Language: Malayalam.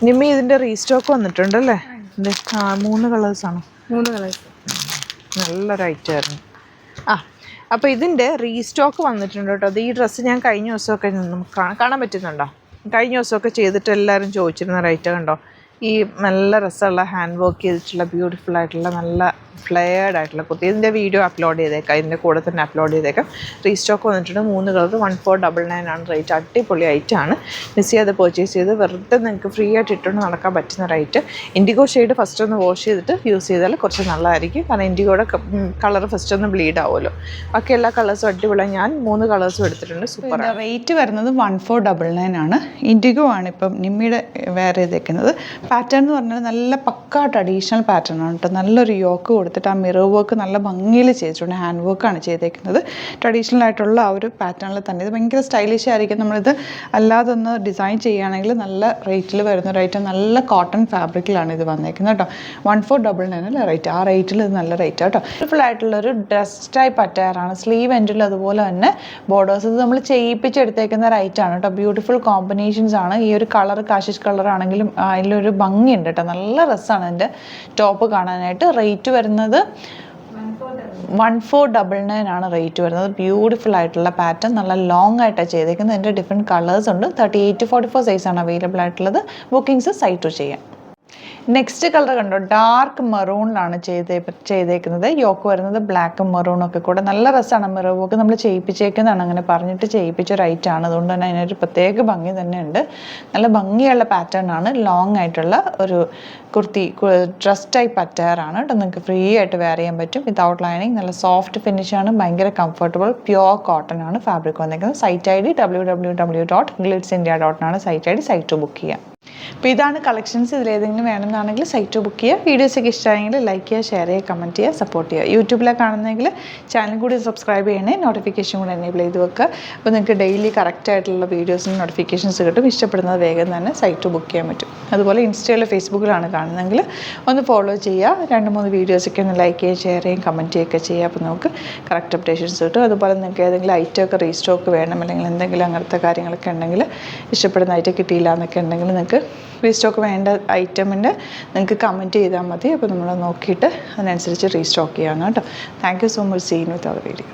നിമ്മി ഇതിൻ്റെ റീസ്റ്റോക്ക് വന്നിട്ടുണ്ടല്ലേ? ആ 3 കളേഴ്സാണ്. 3 കളേഴ്സ് നല്ലൊരു ഐറ്റമായിരുന്നു. അപ്പോൾ ഇതിൻ്റെ റീസ്റ്റോക്ക് വന്നിട്ടുണ്ട് കേട്ടോ. അത് ഈ ഡ്രസ്സ് ഞാൻ കഴിഞ്ഞ ദിവസമൊക്കെ കാണാൻ പറ്റുന്നുണ്ടോ? കഴിഞ്ഞ ദിവസമൊക്കെ ചെയ്തിട്ട് എല്ലാവരും ചോദിച്ചിരുന്ന ഒരു ഐറ്റം കണ്ടോ? ഈ നല്ല രസമുള്ള ഹാൻഡ് വർക്ക് ചെയ്തിട്ടുള്ള ബ്യൂട്ടിഫുൾ ആയിട്ടുള്ള നല്ല ഫ്ലെയർഡ് ആയിട്ടുള്ള കുർത്തി. ഇതിൻ്റെ വീഡിയോ അപ്ലോഡ് ചെയ്തേക്കാം, ഇതിൻ്റെ കൂടെ തന്നെ അപ്ലോഡ് ചെയ്തേക്കാം. റീസ്റ്റോക്ക് വന്നിട്ടുണ്ട്. 3 കളർ 1499 ആണ് റേറ്റ്. അടിപൊളി ഐറ്റമാണ്. മിസ് ചെയ്യാതെ പർച്ചേസ് ചെയ്ത് വെറുതെ നിങ്ങൾക്ക് ഫ്രീ ആയിട്ട് ഇട്ടുകൊണ്ട് നടക്കാൻ പറ്റുന്ന ഒരു ഐറ്റം. ഇൻഡിഗോ ഷെയ്ഡ് ഫസ്റ്റ് ഒന്ന് വാഷ് ചെയ്തിട്ട് യൂസ് ചെയ്താൽ കുറച്ച് നല്ലതായിരിക്കും. കാരണം ഇൻഡിഗോയുടെ കളർ ഫസ്റ്റ് ഒന്ന് ബ്ലീഡ് ആവുമല്ലോ. ബാക്കി എല്ലാ കളേഴ്സും അടിപൊളിയാണ്. ഞാൻ 3 കളേഴ്സും എടുത്തിട്ടുണ്ട്. സൂപ്പർ. റേറ്റ് വരുന്നത് 1499 ആണ്. ഇൻഡിഗോ ആണ് ഇപ്പം നിമ്മിയുടെ വെയർ ചെയ്തേക്കുന്നത്. പാറ്റേൺ എന്ന് പറഞ്ഞാൽ നല്ല പക്കാ ട്രഡീഷണൽ പാറ്റേൺ ആണ് കേട്ടോ. നല്ലൊരു യോക്ക് കൊടുത്തിട്ട് ആ മിറർ വർക്ക് നല്ല ഭംഗിയിൽ ചെയ്തിട്ടുണ്ട്. ഹാൻഡ് വർക്കാണ് ചെയ്തേക്കുന്നത്. ട്രഡീഷണൽ ആയിട്ടുള്ള ആ ഒരു പാറ്റേണിൽ തന്നെ. ഇത് ഭയങ്കര സ്റ്റൈലിഷ് ആയിരിക്കും. നമ്മളിത് അല്ലാതെ ഒന്ന് ഡിസൈൻ ചെയ്യുകയാണെങ്കിൽ നല്ല റേറ്റിൽ വരുന്ന ഒരു ഐറ്റം. നല്ല കോട്ടൺ ഫാബ്രിക്കിലാണ് ഇത് വന്നേക്കുന്നത് കേട്ടോ. 1499 അല്ലേ റേറ്റ്. ആ റേറ്റിൽ ഇത് നല്ല റേറ്റ് കേട്ടോ. ബ്യൂട്ടിഫുൾ ആയിട്ടുള്ളൊരു ഡ്രസ് ടൈപ്പ് അറ്റയറാണ്. സ്ലീവ് എൻഡിൽ അതുപോലെ തന്നെ ബോർഡേഴ്സ്. ഇത് നമ്മൾ ചെയ്യിപ്പിച്ചെടുത്തേക്കുന്ന ഒരു ഐറ്റമാണ് കേട്ടോ. ബ്യൂട്ടിഫുൾ കോമ്പിനേഷൻസ് ആണ്. ഈ ഒരു കളർ കാഷിഷ് കളർ ആണെങ്കിലും അതിലൊരു ഭംഗിയുണ്ട് കേട്ടോ. നല്ല രസമാണ് ഇതിൻ്റെ ടോപ്പ് കാണാനായിട്ട്. റേറ്റ് വരുന്നത് 1499 ആണ് റേറ്റ് വരുന്നത്. ബ്യൂട്ടിഫുൾ ആയിട്ടുള്ള പാറ്റേൺ. നല്ല ലോങ് ആയിട്ടാണ് ചെയ്തേക്കുന്നത്. അതിൻ്റെ ഡിഫറെൻറ്റ് കളേഴ്സ് ഉണ്ട്. 38 to 44 സൈസാണ് അവൈലബിൾ ആയിട്ടുള്ളത്. ബുക്കിംഗ്സ് സൈറ്റ് ത്രൂ ചെയ്യാം. നെക്സ്റ്റ് കളർ കണ്ടോ, ഡാർക്ക് മെറൂണിലാണ് ചെയ്തേക്കുന്നത്. യോക്ക് വരുന്നത് ബ്ലാക്കും മെറൂണും ഒക്കെ കൂടെ. നല്ല രസമാണ്. മിറർ വർക്ക് നമ്മൾ ചെയ്യിപ്പിച്ചേക്കുന്നതാണ്. അങ്ങനെ പറഞ്ഞിട്ട് ചെയ്യിപ്പിച്ചൊരു ഐറ്റമാണ്. അതുകൊണ്ട് തന്നെ അതിനൊരു പ്രത്യേക ഭംഗി തന്നെ ഉണ്ട്. നല്ല ഭംഗിയുള്ള പാറ്റേൺ ആണ്. ലോങ് ആയിട്ടുള്ള ഒരു കുർത്തി ഡ്രസ് ടൈപ്പ് അറ്റയറാണ് കേട്ടോ. നിങ്ങൾക്ക് ഫ്രീ ആയിട്ട് വെയർ ചെയ്യാൻ പറ്റും. Without lining. നല്ല സോഫ്റ്റ് ഫിനിഷാണ്. ഭയങ്കര കംഫർട്ടബിൾ പ്യുവർ കോട്ടൺ ആണ് ഫാബ്രിക് വന്നിരിക്കുന്നത്. സൈറ്റ് ഐ ഡി www.glitzindia.in ആണ് site I D. Site book ചെയ്യാം. അപ്പോൾ ഇതാണ് കളക്ഷൻസ്. ഇതിലേതെങ്കിലും വേണമെന്നാണെങ്കിൽ സൈറ്റ് ബുക്ക് ചെയ്യുക. വീഡിയോസൊക്കെ ഇഷ്ടമായെങ്കിൽ ലൈക്ക് ചെയ്യുക, ഷെയർ ചെയ്യുക, കമൻറ്റ് ചെയ്യുക, സപ്പോർട്ട് ചെയ്യുക. യൂട്യൂബിലാണ് കാണുന്നതെങ്കിൽ ചാനൽ കൂടി സബ്സ്ക്രൈബ് ചെയ്യണേ. നോട്ടിഫിക്കേഷൻ കൂടി എനേബിൾ ചെയ്ത് വെക്കുക. അപ്പോൾ നിങ്ങൾക്ക് ഡെയിലി കറക്റ്റായിട്ടുള്ള വീഡിയോസിന് നോട്ടിഫിക്കേഷൻസ് കിട്ടും. ഇഷ്ടപ്പെടുന്നത് വേഗം തന്നെ സൈറ്റ് ബുക്ക് ചെയ്യാൻ പറ്റും. അതുപോലെ ഇൻസ്റ്റയിലോ ഫേസ്ബുക്കിലാണ് കാണുന്നതെങ്കിൽ ഒന്ന് ഫോളോ ചെയ്യുക. 2-3 വീഡിയോസൊക്കെ ഒന്ന് ലൈക്ക് ചെയ്യുക, ഷെയർ ചെയ്യുക, കമൻറ്റ് ചെയ്യുകയൊക്കെ ചെയ്യുക. അപ്പോൾ നമുക്ക് കറക്റ്റ് അപ്ഡേഷൻസ് കിട്ടും. അതുപോലെ നിങ്ങൾക്ക് ഏതെങ്കിലും ഐറ്റമൊക്കെ റീസ്റ്റോക്ക് വേണം, അല്ലെങ്കിൽ എന്തെങ്കിലും അങ്ങനത്തെ കാര്യങ്ങളൊക്കെ ഉണ്ടെങ്കിൽ, ഇഷ്ടപ്പെടുന്ന ഐറ്റം കിട്ടിയില്ല എന്നൊക്കെ ഉണ്ടെങ്കിൽ നിങ്ങൾക്ക് റീസ്റ്റോക്ക് വേണ്ട ഐറ്റമിൻ്റെ നിങ്ങൾക്ക് കമൻറ്റ് ചെയ്താൽ മതി. അപ്പോൾ നമ്മൾ നോക്കിയിട്ട് അതിനനുസരിച്ച് റീസ്റ്റോക്ക് ചെയ്യാമെന്ന് കേട്ടോ. Thank you so much. See you with our video.